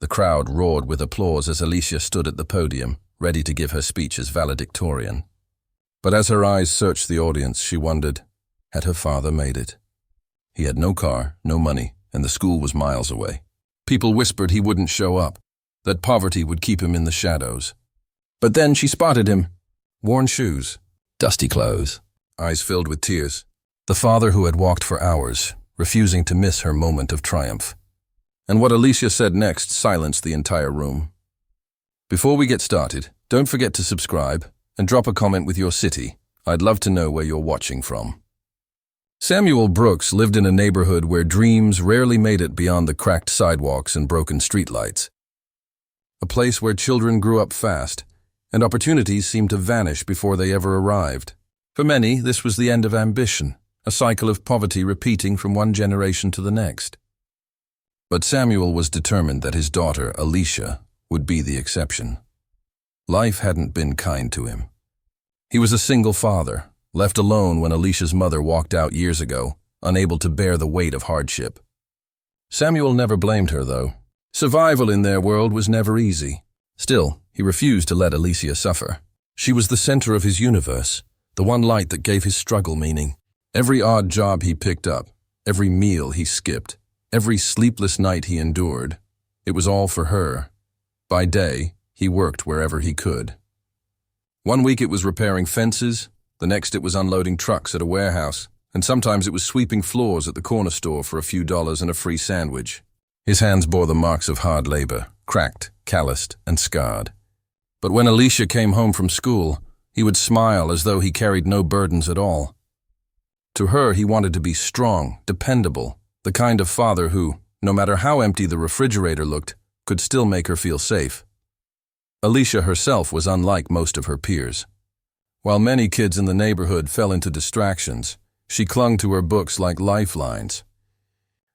The crowd roared with applause as Alicia stood at the podium, ready to give her speech as valedictorian. But as her eyes searched the audience, she wondered, had her father made it? He had no car, no money, and the school was miles away. People whispered he wouldn't show up, that poverty would keep him in the shadows. But then she spotted him. Worn shoes, dusty clothes, eyes filled with tears. The father who had walked for hours, refusing to miss her moment of triumph. And what Alicia said next silenced the entire room. Before we get started, don't forget to subscribe and drop a comment with your city. I'd love to know where you're watching from. Samuel Brooks lived in a neighborhood where dreams rarely made it beyond the cracked sidewalks and broken streetlights. A place where children grew up fast, and opportunities seemed to vanish before they ever arrived. For many, this was the end of ambition, a cycle of poverty repeating from one generation to the next. But Samuel was determined that his daughter, Alicia, would be the exception. Life hadn't been kind to him. He was a single father, left alone when Alicia's mother walked out years ago, unable to bear the weight of hardship. Samuel never blamed her, though. Survival in their world was never easy. Still, he refused to let Alicia suffer. She was the center of his universe, the one light that gave his struggle meaning. Every odd job he picked up, every meal he skipped, every sleepless night he endured, it was all for her. By day, he worked wherever he could. One week it was repairing fences, the next it was unloading trucks at a warehouse, and sometimes it was sweeping floors at the corner store for a few dollars and a free sandwich. His hands bore the marks of hard labor, cracked, calloused, and scarred. But when Alicia came home from school, he would smile as though he carried no burdens at all. To her, he wanted to be strong, dependable, the kind of father who, no matter how empty the refrigerator looked, could still make her feel safe. Alicia herself was unlike most of her peers. While many kids in the neighborhood fell into distractions, she clung to her books like lifelines.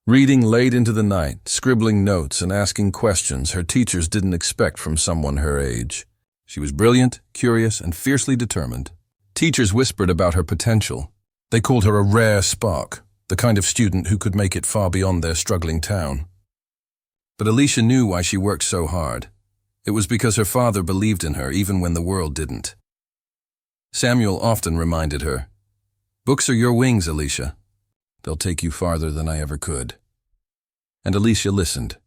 Reading late into the night, scribbling notes and asking questions her teachers didn't expect from someone her age. She was brilliant, curious, and fiercely determined. Teachers whispered about her potential. They called her a rare spark, the kind of student who could make it far beyond their struggling town. But Alicia knew why she worked so hard. It was because her father believed in her even when the world didn't. Samuel often reminded her, "Books are your wings, Alicia. They'll take you farther than I ever could." And Alicia listened.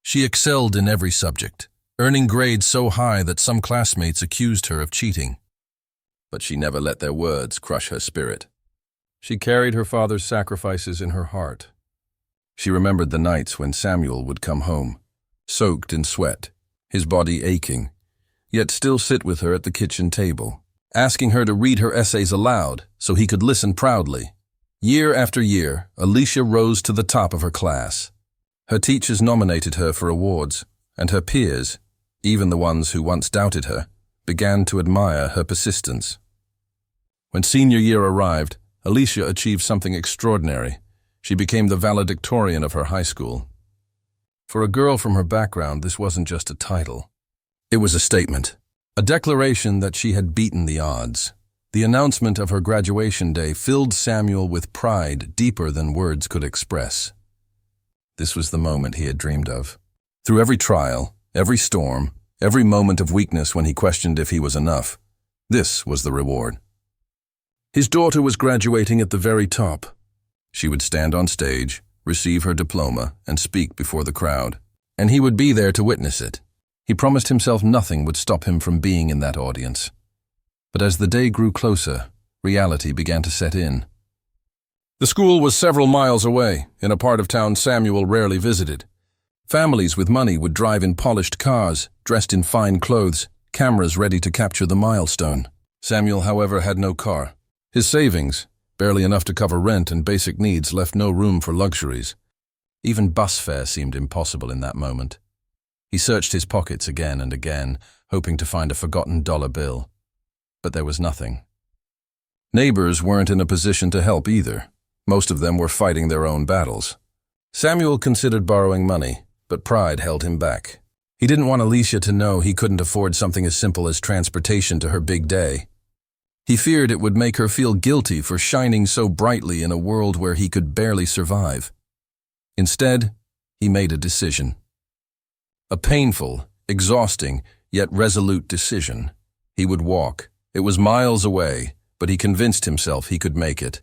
She excelled in every subject, earning grades so high that some classmates accused her of cheating. But she never let their words crush her spirit. She carried her father's sacrifices in her heart. She remembered the nights when Samuel would come home, soaked in sweat, his body aching, yet still sit with her at the kitchen table, asking her to read her essays aloud so he could listen proudly. Year after year, Alicia rose to the top of her class. Her teachers nominated her for awards, and her peers, even the ones who once doubted her, began to admire her persistence. When senior year arrived, Alicia achieved something extraordinary. She became the valedictorian of her high school. For a girl from her background, this wasn't just a title. It was a statement, a declaration that she had beaten the odds. The announcement of her graduation day filled Samuel with pride deeper than words could express. This was the moment he had dreamed of. Through every trial, every storm, every moment of weakness when he questioned if he was enough, this was the reward. His daughter was graduating at the very top. She would stand on stage, receive her diploma, and speak before the crowd, and he would be there to witness it. He promised himself nothing would stop him from being in that audience. But as the day grew closer, reality began to set in. The school was several miles away, in a part of town Samuel rarely visited. Families with money would drive in polished cars, dressed in fine clothes, cameras ready to capture the milestone. Samuel, however, had no car. His savings, barely enough to cover rent and basic needs, left no room for luxuries. Even bus fare seemed impossible in that moment. He searched his pockets again and again, hoping to find a forgotten dollar bill. But there was nothing. Neighbors weren't in a position to help either. Most of them were fighting their own battles. Samuel considered borrowing money, but pride held him back. He didn't want Alicia to know he couldn't afford something as simple as transportation to her big day. He feared it would make her feel guilty for shining so brightly in a world where he could barely survive. Instead, he made a decision. A painful, exhausting, yet resolute decision. He would walk. It was miles away, but he convinced himself he could make it.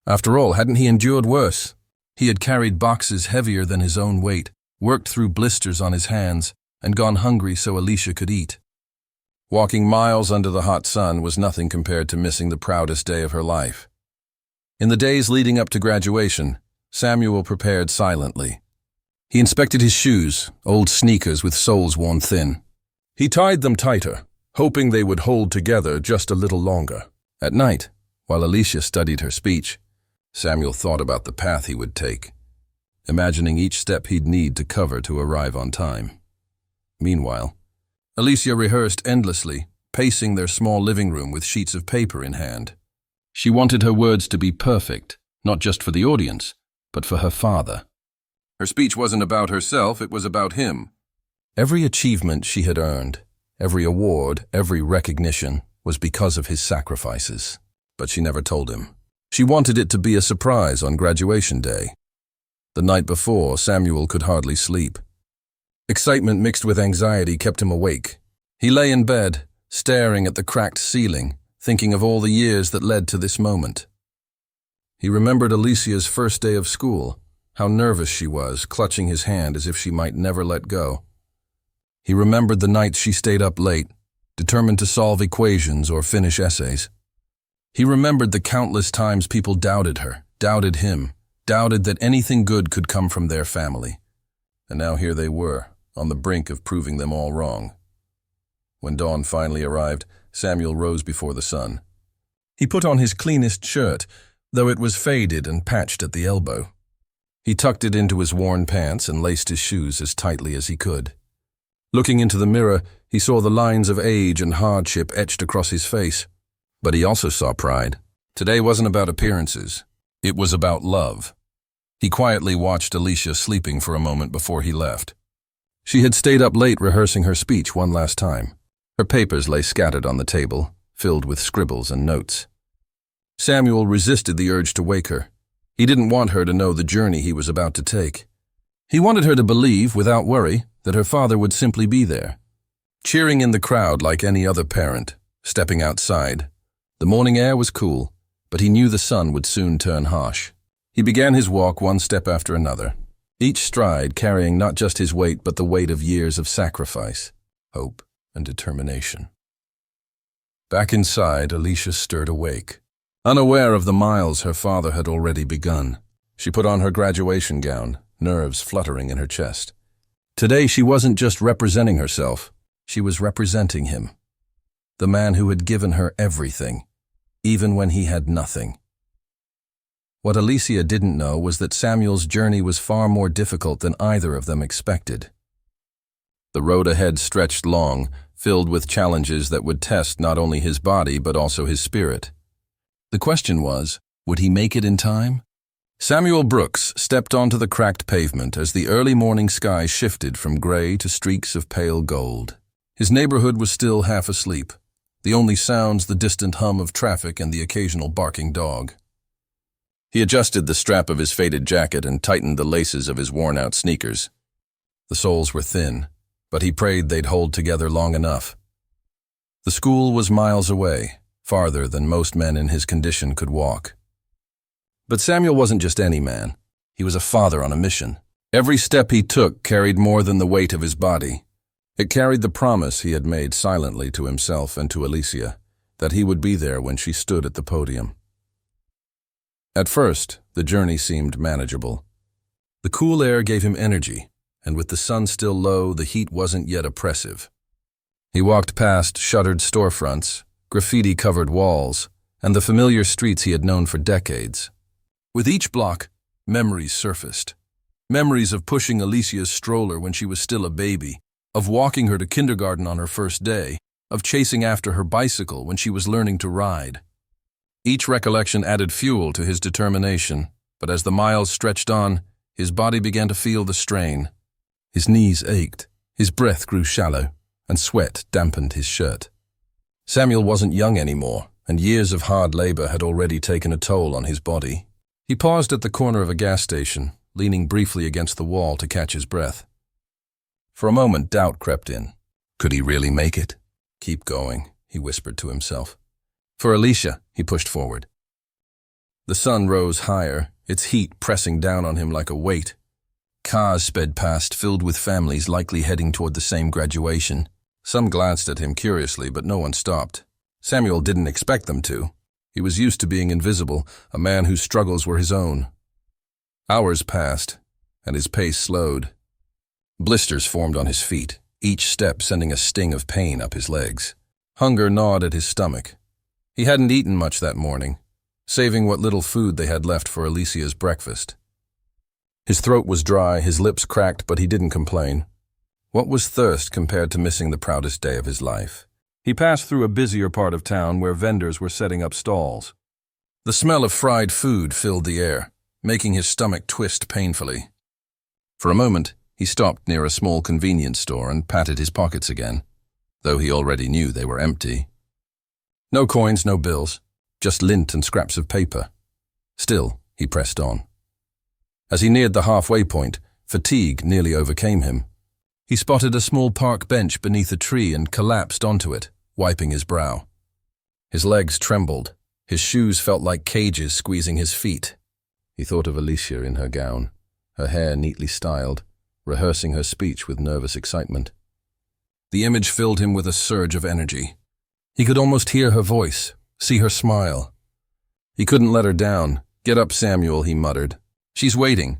After all, hadn't he endured worse? He had carried boxes heavier than his own weight, worked through blisters on his hands, and gone hungry so Alicia could eat. Walking miles under the hot sun was nothing compared to missing the proudest day of her life. In the days leading up to graduation, Samuel prepared silently. He inspected his shoes, old sneakers with soles worn thin. He tied them tighter, hoping they would hold together just a little longer. At night, while Alicia studied her speech, Samuel thought about the path he would take, imagining each step he'd need to cover to arrive on time. Meanwhile, Alicia rehearsed endlessly, pacing their small living room with sheets of paper in hand. She wanted her words to be perfect, not just for the audience, but for her father. Her speech wasn't about herself, it was about him. Every achievement she had earned, every award, every recognition, was because of his sacrifices. But she never told him. She wanted it to be a surprise on graduation day. The night before, Samuel could hardly sleep. Excitement mixed with anxiety kept him awake. He lay in bed, staring at the cracked ceiling, thinking of all the years that led to this moment. He remembered Alicia's first day of school, how nervous she was, clutching his hand as if she might never let go. He remembered the nights she stayed up late, determined to solve equations or finish essays. He remembered the countless times people doubted her, doubted him, doubted that anything good could come from their family. And now here they were, on the brink of proving them all wrong. When dawn finally arrived, Samuel rose before the sun. He put on his cleanest shirt, though it was faded and patched at the elbow. He tucked it into his worn pants and laced his shoes as tightly as he could. Looking into the mirror, he saw the lines of age and hardship etched across his face. But he also saw pride. Today wasn't about appearances. It was about love. He quietly watched Alicia sleeping for a moment before he left. She had stayed up late rehearsing her speech one last time. Her papers lay scattered on the table, filled with scribbles and notes. Samuel resisted the urge to wake her. He didn't want her to know the journey he was about to take. He wanted her to believe, without worry, that her father would simply be there, cheering in the crowd like any other parent, stepping outside. The morning air was cool, but he knew the sun would soon turn harsh. He began his walk one step after another, each stride carrying not just his weight but the weight of years of sacrifice, hope, and determination. Back inside, Alicia stirred awake. Unaware of the miles her father had already begun, she put on her graduation gown, nerves fluttering in her chest. Today she wasn't just representing herself, she was representing him. The man who had given her everything, even when he had nothing. What Alicia didn't know was that Samuel's journey was far more difficult than either of them expected. The road ahead stretched long, filled with challenges that would test not only his body but also his spirit. The question was, would he make it in time? Samuel Brooks stepped onto the cracked pavement as the early morning sky shifted from gray to streaks of pale gold. His neighborhood was still half asleep, the only sounds the distant hum of traffic and the occasional barking dog. He adjusted the strap of his faded jacket and tightened the laces of his worn-out sneakers. The soles were thin, but he prayed they'd hold together long enough. The school was miles away, farther than most men in his condition could walk. But Samuel wasn't just any man. He was a father on a mission. Every step he took carried more than the weight of his body. It carried the promise he had made silently to himself and to Alicia, that he would be there when she stood at the podium. At first, the journey seemed manageable. The cool air gave him energy, and with the sun still low, the heat wasn't yet oppressive. He walked past shuttered storefronts, graffiti-covered walls, and the familiar streets he had known for decades. With each block, memories surfaced. Memories of pushing Alicia's stroller when she was still a baby, of walking her to kindergarten on her first day, of chasing after her bicycle when she was learning to ride. Each recollection added fuel to his determination, but as the miles stretched on, his body began to feel the strain. His knees ached, his breath grew shallow, and sweat dampened his shirt. Samuel wasn't young anymore, and years of hard labor had already taken a toll on his body. He paused at the corner of a gas station, leaning briefly against the wall to catch his breath. For a moment, doubt crept in. Could he really make it? Keep going, he whispered to himself. For Alicia, he pushed forward. The sun rose higher, its heat pressing down on him like a weight. Cars sped past, filled with families likely heading toward the same graduation. Some glanced at him curiously, but no one stopped. Samuel didn't expect them to. He was used to being invisible, a man whose struggles were his own. Hours passed, and his pace slowed. Blisters formed on his feet, each step sending a sting of pain up his legs. Hunger gnawed at his stomach. He hadn't eaten much that morning, saving what little food they had left for Alicia's breakfast. His throat was dry, his lips cracked, but he didn't complain. What was thirst compared to missing the proudest day of his life? He passed through a busier part of town where vendors were setting up stalls. The smell of fried food filled the air, making his stomach twist painfully. For a moment, he stopped near a small convenience store and patted his pockets again, though he already knew they were empty. No coins, no bills, just lint and scraps of paper. Still, he pressed on. As he neared the halfway point, fatigue nearly overcame him. He spotted a small park bench beneath a tree and collapsed onto it, wiping his brow. His legs trembled. His shoes felt like cages squeezing his feet. He thought of Alicia in her gown, her hair neatly styled, rehearsing her speech with nervous excitement. The image filled him with a surge of energy. He could almost hear her voice, see her smile. He couldn't let her down. "Get up, Samuel," he muttered. "She's waiting."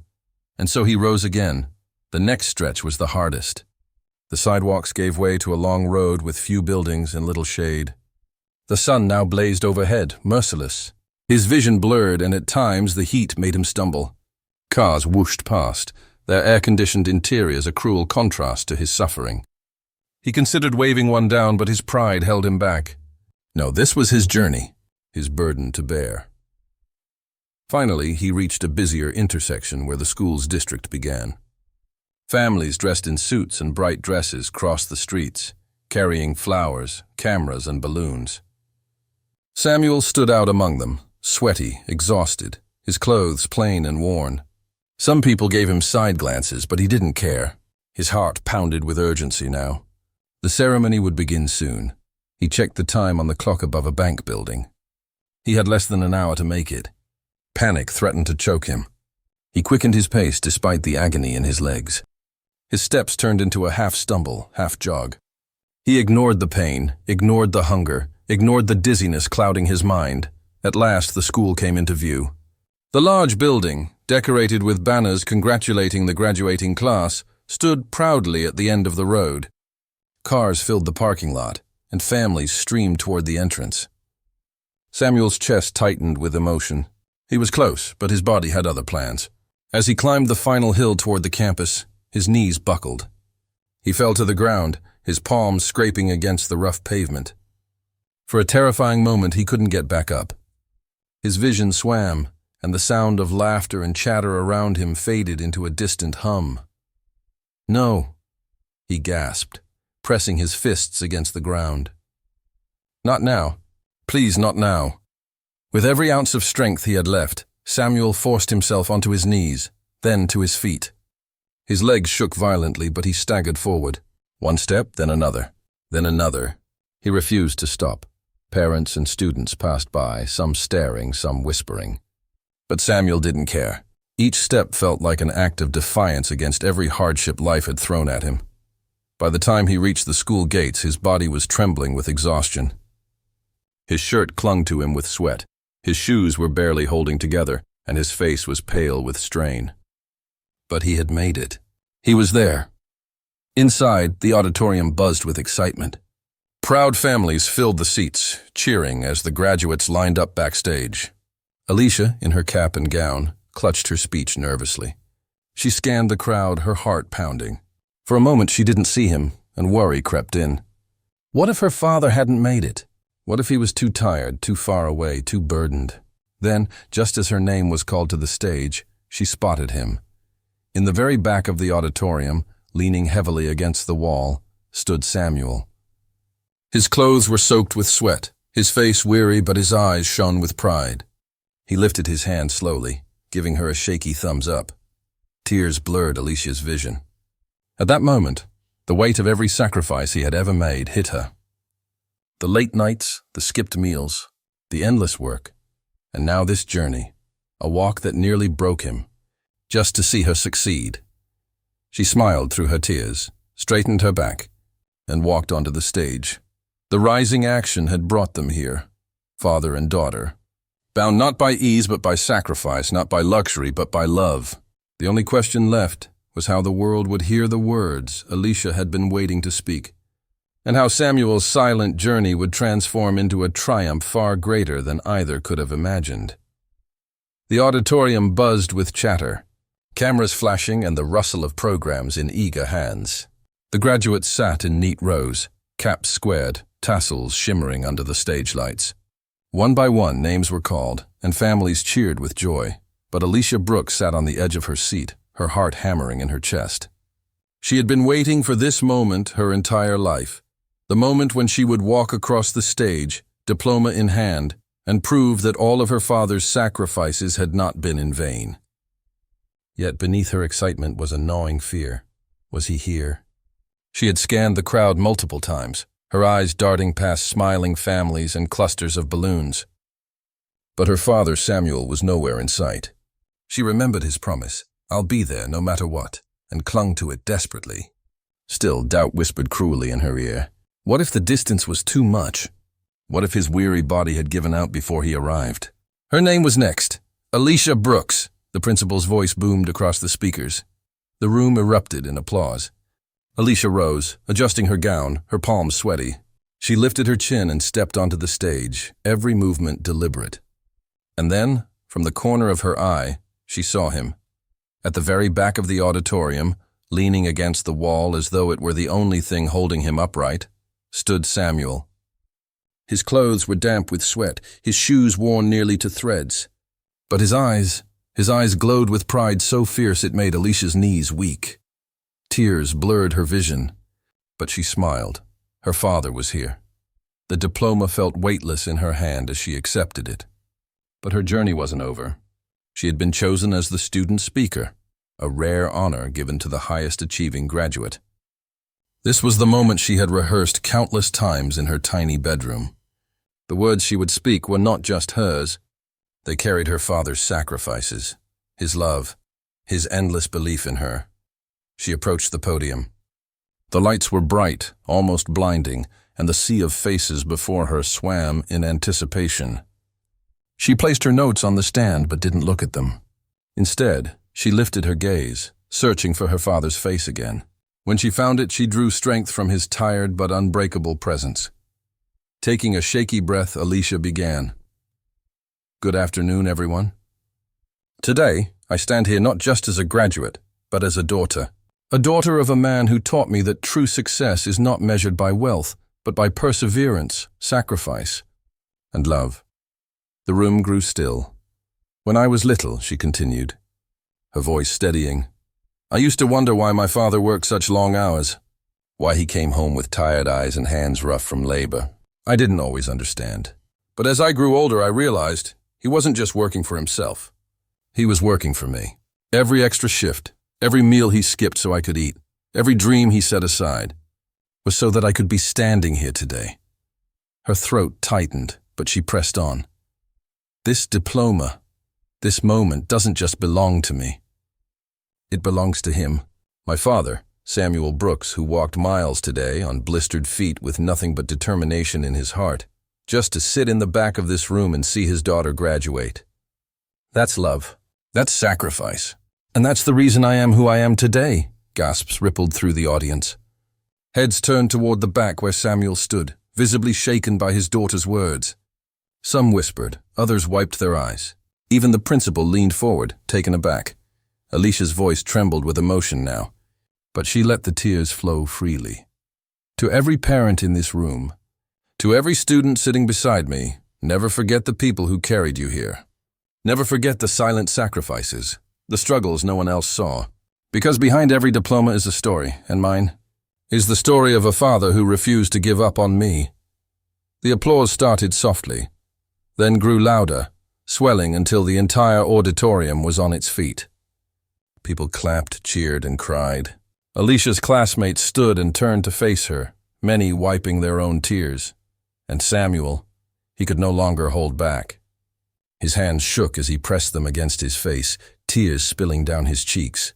And so he rose again. The next stretch was the hardest. The sidewalks gave way to a long road with few buildings and little shade. The sun now blazed overhead, merciless. His vision blurred, and at times the heat made him stumble. Cars whooshed past, their air-conditioned interiors a cruel contrast to his suffering. He considered waving one down, but his pride held him back. No, this was his journey, his burden to bear. Finally, he reached a busier intersection where the school's district began. Families dressed in suits and bright dresses crossed the streets, carrying flowers, cameras, and balloons. Samuel stood out among them, sweaty, exhausted, his clothes plain and worn. Some people gave him side glances, but he didn't care. His heart pounded with urgency now. The ceremony would begin soon. He checked the time on the clock above a bank building. He had less than an hour to make it. Panic threatened to choke him. He quickened his pace despite the agony in his legs. His steps turned into a half-stumble, half-jog. He ignored the pain, ignored the hunger, ignored the dizziness clouding his mind. At last, the school came into view. The large building, decorated with banners congratulating the graduating class, stood proudly at the end of the road. Cars filled the parking lot, and families streamed toward the entrance. Samuel's chest tightened with emotion. He was close, but his body had other plans. As he climbed the final hill toward the campus, his knees buckled. He fell to the ground, his palms scraping against the rough pavement. For a terrifying moment, he couldn't get back up. His vision swam, and the sound of laughter and chatter around him faded into a distant hum. "No," he gasped, pressing his fists against the ground. "Not now. Please, not now." With every ounce of strength he had left, Samuel forced himself onto his knees, then to his feet. His legs shook violently, but he staggered forward. One step, then another, then another. He refused to stop. Parents and students passed by, some staring, some whispering. But Samuel didn't care. Each step felt like an act of defiance against every hardship life had thrown at him. By the time he reached the school gates, his body was trembling with exhaustion. His shirt clung to him with sweat. His shoes were barely holding together, and his face was pale with strain. But he had made it. He was there. Inside, the auditorium buzzed with excitement. Proud families filled the seats, cheering as the graduates lined up backstage. Alicia, in her cap and gown, clutched her speech nervously. She scanned the crowd, her heart pounding. For a moment she didn't see him, and worry crept in. What if her father hadn't made it? What if he was too tired, too far away, too burdened? Then, just as her name was called to the stage, she spotted him. In the very back of the auditorium, leaning heavily against the wall, stood Samuel. His clothes were soaked with sweat, his face weary, but his eyes shone with pride. He lifted his hand slowly, giving her a shaky thumbs up. Tears blurred Alicia's vision. At that moment, The weight of every sacrifice he had ever made hit her. The late nights, the skipped meals, the endless work, and now this journey, a walk that nearly broke him, just to see her succeed. She smiled through her tears, straightened her back, and walked onto the stage. The rising action had brought them here, father and daughter, bound not by ease but by sacrifice, not by luxury but by love. The only question left was how the world would hear the words Alicia had been waiting to speak, and how Samuel's silent journey would transform into a triumph far greater than either could have imagined. The auditorium buzzed with chatter, cameras flashing and the rustle of programs in eager hands. The graduates sat in neat rows, caps squared, tassels shimmering under the stage lights. One by one, names were called, and families cheered with joy, but Alicia Brooks sat on the edge of her seat, her heart hammering in her chest. She had been waiting for this moment her entire life, the moment when she would walk across the stage, diploma in hand, and prove that all of her father's sacrifices had not been in vain. Yet beneath her excitement was a gnawing fear. Was he here? She had scanned the crowd multiple times, her eyes darting past smiling families and clusters of balloons. But her father, Samuel, was nowhere in sight. She remembered his promise, "I'll be there no matter what," and clung to it desperately. Still, doubt whispered cruelly in her ear. What if the distance was too much? What if his weary body had given out before he arrived? Her name was next. Alicia Brooks, the principal's voice boomed across the speakers. The room erupted in applause. Alicia rose, adjusting her gown, her palms sweaty. She lifted her chin and stepped onto the stage, every movement deliberate. And then, from the corner of her eye, she saw him. At the very back of the auditorium, leaning against the wall as though it were the only thing holding him upright, stood Samuel. His clothes were damp with sweat, his shoes worn nearly to threads. But his eyes glowed with pride so fierce it made Alicia's knees weak. Tears blurred her vision, but she smiled. Her father was here. The diploma felt weightless in her hand as she accepted it. But her journey wasn't over. She had been chosen as the student speaker, a rare honor given to the highest achieving graduate. This was the moment she had rehearsed countless times in her tiny bedroom. The words she would speak were not just hers. They carried her father's sacrifices, his love, his endless belief in her. She approached the podium. The lights were bright, almost blinding, and the sea of faces before her swam in anticipation. She placed her notes on the stand but didn't look at them. Instead, she lifted her gaze, searching for her father's face again. When she found it, she drew strength from his tired but unbreakable presence. Taking a shaky breath, Alicia began. Good afternoon, everyone. Today, I stand here not just as a graduate, but as a daughter. A daughter of a man who taught me that true success is not measured by wealth, but by perseverance, sacrifice, and love. The room grew still. When I was little, she continued, her voice steadying, I used to wonder why my father worked such long hours, why he came home with tired eyes and hands rough from labor. I didn't always understand. But as I grew older, I realized he wasn't just working for himself. He was working for me. Every extra shift, every meal he skipped so I could eat, every dream he set aside, was so that I could be standing here today. Her throat tightened, but she pressed on. This diploma, this moment doesn't just belong to me. It belongs to him, my father, Samuel Brooks, who walked miles today on blistered feet with nothing but determination in his heart, just to sit in the back of this room and see his daughter graduate. That's love. That's sacrifice. And that's the reason I am who I am today, gasps rippled through the audience. Heads turned toward the back where Samuel stood, visibly shaken by his daughter's words. Some whispered, others wiped their eyes. Even the principal leaned forward, taken aback. Alicia's voice trembled with emotion now, but she let the tears flow freely. To every parent in this room, to every student sitting beside me, never forget the people who carried you here. Never forget the silent sacrifices, the struggles no one else saw. Because behind every diploma is a story, and mine is the story of a father who refused to give up on me. The applause started softly, then grew louder, swelling until the entire auditorium was on its feet. People clapped, cheered, and cried. Alicia's classmates stood and turned to face her, many wiping their own tears. And Samuel, he could no longer hold back. His hands shook as he pressed them against his face, tears spilling down his cheeks.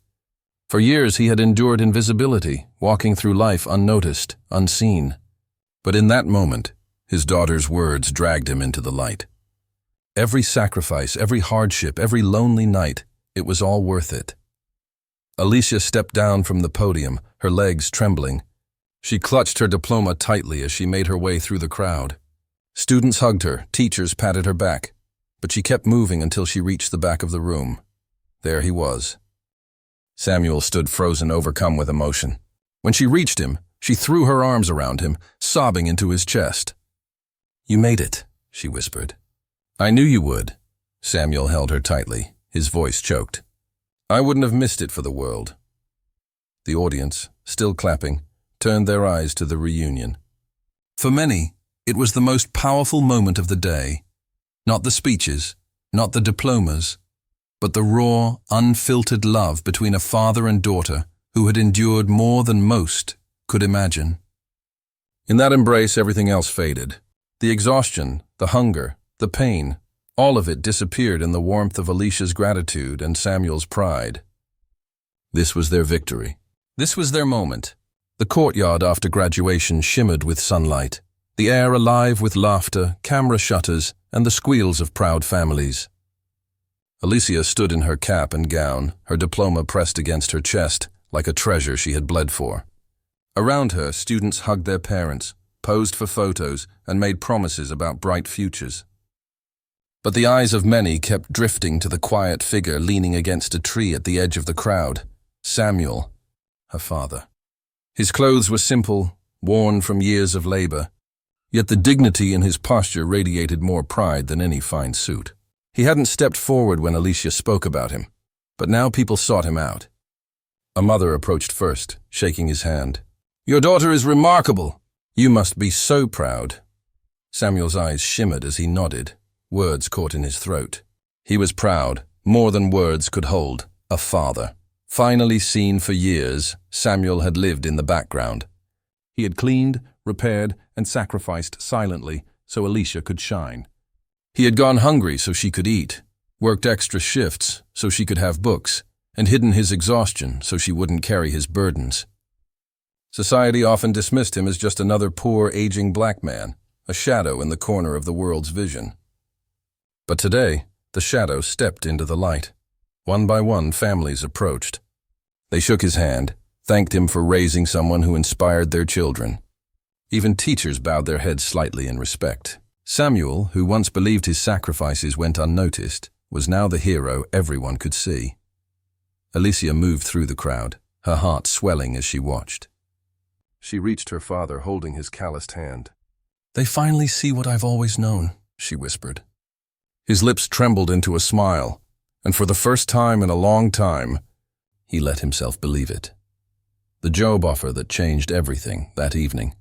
For years he had endured invisibility, walking through life unnoticed, unseen. But in that moment, his daughter's words dragged him into the light. Every sacrifice, every hardship, every lonely night, it was all worth it. Alicia stepped down from the podium, her legs trembling. She clutched her diploma tightly as she made her way through the crowd. Students hugged her, teachers patted her back, but she kept moving until she reached the back of the room. There he was. Samuel stood frozen, overcome with emotion. When she reached him, she threw her arms around him, sobbing into his chest. "You made it," she whispered. "I knew you would." Samuel held her tightly, his voice choked. "I wouldn't have missed it for the world." The audience, still clapping, turned their eyes to the reunion. For many, it was the most powerful moment of the day. Not the speeches, not the diplomas, but the raw, unfiltered love between a father and daughter who had endured more than most could imagine. In that embrace, everything else faded. The exhaustion, the hunger, the pain, all of it disappeared in the warmth of Alicia's gratitude and Samuel's pride. This was their victory. This was their moment. The courtyard after graduation shimmered with sunlight, the air alive with laughter, camera shutters, and the squeals of proud families. Alicia stood in her cap and gown, her diploma pressed against her chest, like a treasure she had bled for. Around her, students hugged their parents, posed for photos, and made promises about bright futures. But the eyes of many kept drifting to the quiet figure leaning against a tree at the edge of the crowd, Samuel, her father. His clothes were simple, worn from years of labor, yet the dignity in his posture radiated more pride than any fine suit. He hadn't stepped forward when Alicia spoke about him, but now people sought him out. A mother approached first, shaking his hand. "Your daughter is remarkable. You must be so proud." Samuel's eyes shimmered as he nodded, words caught in his throat. He was proud, more than words could hold, a father. Finally seen for years, Samuel had lived in the background. He had cleaned, repaired, and sacrificed silently so Alicia could shine. He had gone hungry so she could eat, worked extra shifts so she could have books, and hidden his exhaustion so she wouldn't carry his burdens. Society often dismissed him as just another poor, aging black man, a shadow in the corner of the world's vision. But today, the shadow stepped into the light. One by one, families approached. They shook his hand, thanked him for raising someone who inspired their children. Even teachers bowed their heads slightly in respect. Samuel, who once believed his sacrifices went unnoticed, was now the hero everyone could see. Alicia moved through the crowd, her heart swelling as she watched. She reached her father, holding his calloused hand. "They finally see what I've always known," she whispered. His lips trembled into a smile, and for the first time in a long time, he let himself believe it. The job offer that changed everything that evening.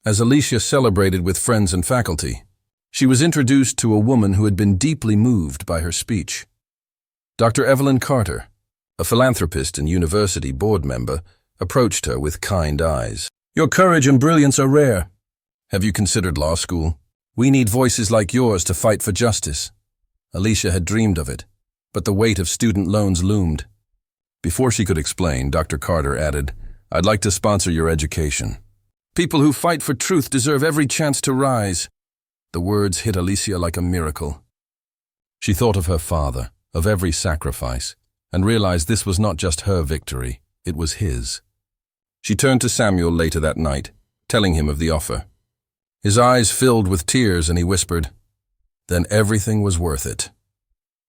As Alicia celebrated with friends and faculty, she was introduced to a woman who had been deeply moved by her speech. Dr. Evelyn Carter, a philanthropist and university board member, approached her with kind eyes. "Your courage and brilliance are rare. Have you considered law school? We need voices like yours to fight for justice." Alicia had dreamed of it, but the weight of student loans loomed. Before she could explain, Dr. Carter added, "I'd like to sponsor your education. People who fight for truth deserve every chance to rise." The words hit Alicia like a miracle. She thought of her father, of every sacrifice, and realized this was not just her victory, it was his. She turned to Samuel later that night, telling him of the offer. His eyes filled with tears and he whispered, "Then everything was worth it."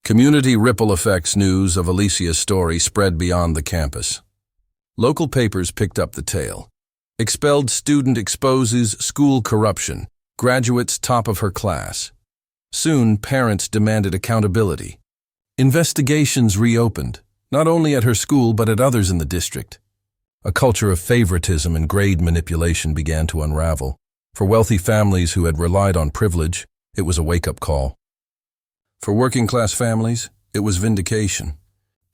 Community ripple effects news of Alicia's story spread beyond the campus. Local papers picked up the tale. Expelled student exposes school corruption, graduates top of her class. Soon, parents demanded accountability. Investigations reopened, not only at her school but at others in the district. A culture of favoritism and grade manipulation began to unravel. For wealthy families who had relied on privilege, it was a wake-up call. For working-class families, it was vindication.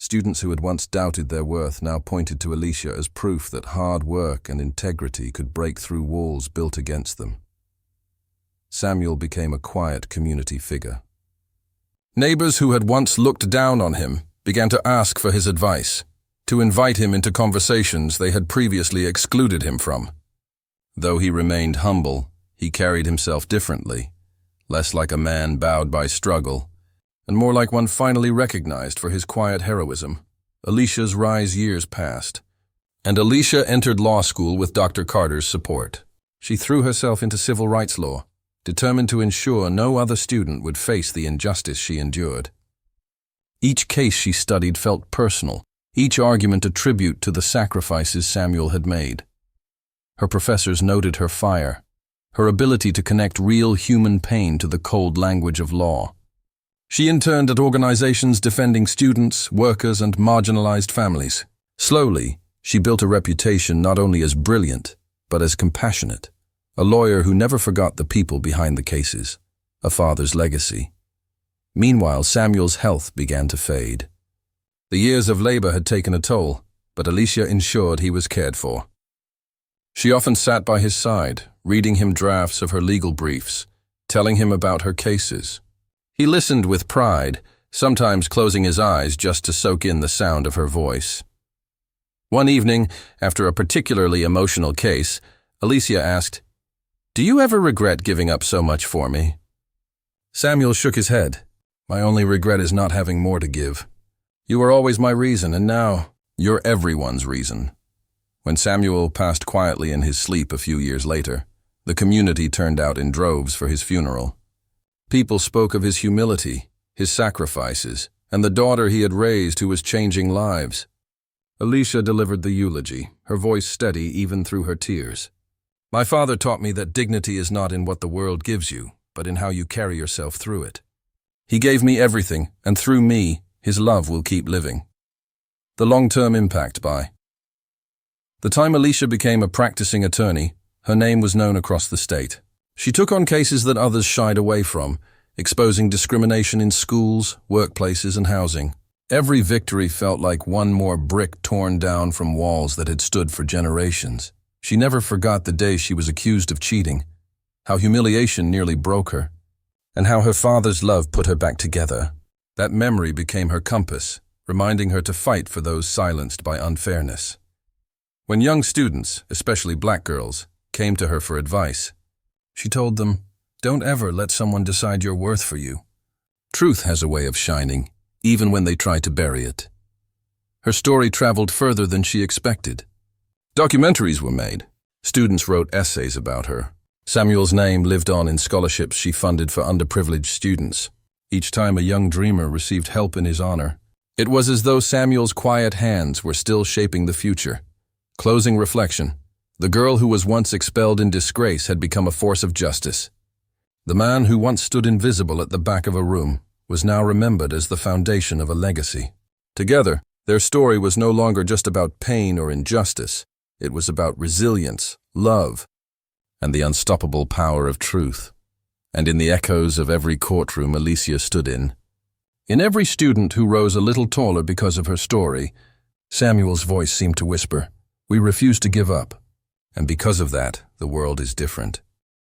Students who had once doubted their worth now pointed to Alicia as proof that hard work and integrity could break through walls built against them. Samuel became a quiet community figure. Neighbors who had once looked down on him began to ask for his advice, to invite him into conversations they had previously excluded him from. Though he remained humble, he carried himself differently, less like a man bowed by struggle, and more like one finally recognized for his quiet heroism. Alicia's rise years passed, and Alicia entered law school with Dr. Carter's support. She threw herself into civil rights law, determined to ensure no other student would face the injustice she endured. Each case she studied felt personal, each argument a tribute to the sacrifices Samuel had made. Her professors noted her fire, her ability to connect real human pain to the cold language of law. She interned at organizations defending students, workers, and marginalized families. Slowly, she built a reputation not only as brilliant, but as compassionate, a lawyer who never forgot the people behind the cases, a father's legacy. Meanwhile, Samuel's health began to fade. The years of labor had taken a toll, but Alicia ensured he was cared for. She often sat by his side, reading him drafts of her legal briefs, telling him about her cases. He listened with pride, sometimes closing his eyes just to soak in the sound of her voice. One evening, after a particularly emotional case, Alicia asked, "Do you ever regret giving up so much for me?" Samuel shook his head. "My only regret is not having more to give. You were always my reason, and now you're everyone's reason." When Samuel passed quietly in his sleep a few years later, the community turned out in droves for his funeral. People spoke of his humility, his sacrifices, and the daughter he had raised who was changing lives. Alicia delivered the eulogy, her voice steady even through her tears. "My father taught me that dignity is not in what the world gives you, but in how you carry yourself through it. He gave me everything, and through me, his love will keep living." The long-term impact by the time Alicia became a practicing attorney, her name was known across the state. She took on cases that others shied away from, exposing discrimination in schools, workplaces, and housing. Every victory felt like one more brick torn down from walls that had stood for generations. She never forgot the day she was accused of cheating, how humiliation nearly broke her, and how her father's love put her back together. That memory became her compass, reminding her to fight for those silenced by unfairness. When young students, especially black girls, came to her for advice, she told them, "Don't ever let someone decide your worth for you. Truth has a way of shining, even when they try to bury it." Her story traveled further than she expected. Documentaries were made. Students wrote essays about her. Samuel's name lived on in scholarships she funded for underprivileged students. Each time a young dreamer received help in his honor, it was as though Samuel's quiet hands were still shaping the future. Closing reflection. The girl who was once expelled in disgrace had become a force of justice. The man who once stood invisible at the back of a room was now remembered as the foundation of a legacy. Together, their story was no longer just about pain or injustice. It was about resilience, love, and the unstoppable power of truth. And in the echoes of every courtroom Alicia stood in every student who rose a little taller because of her story, Samuel's voice seemed to whisper, "We refuse to give up. And because of that, the world is different."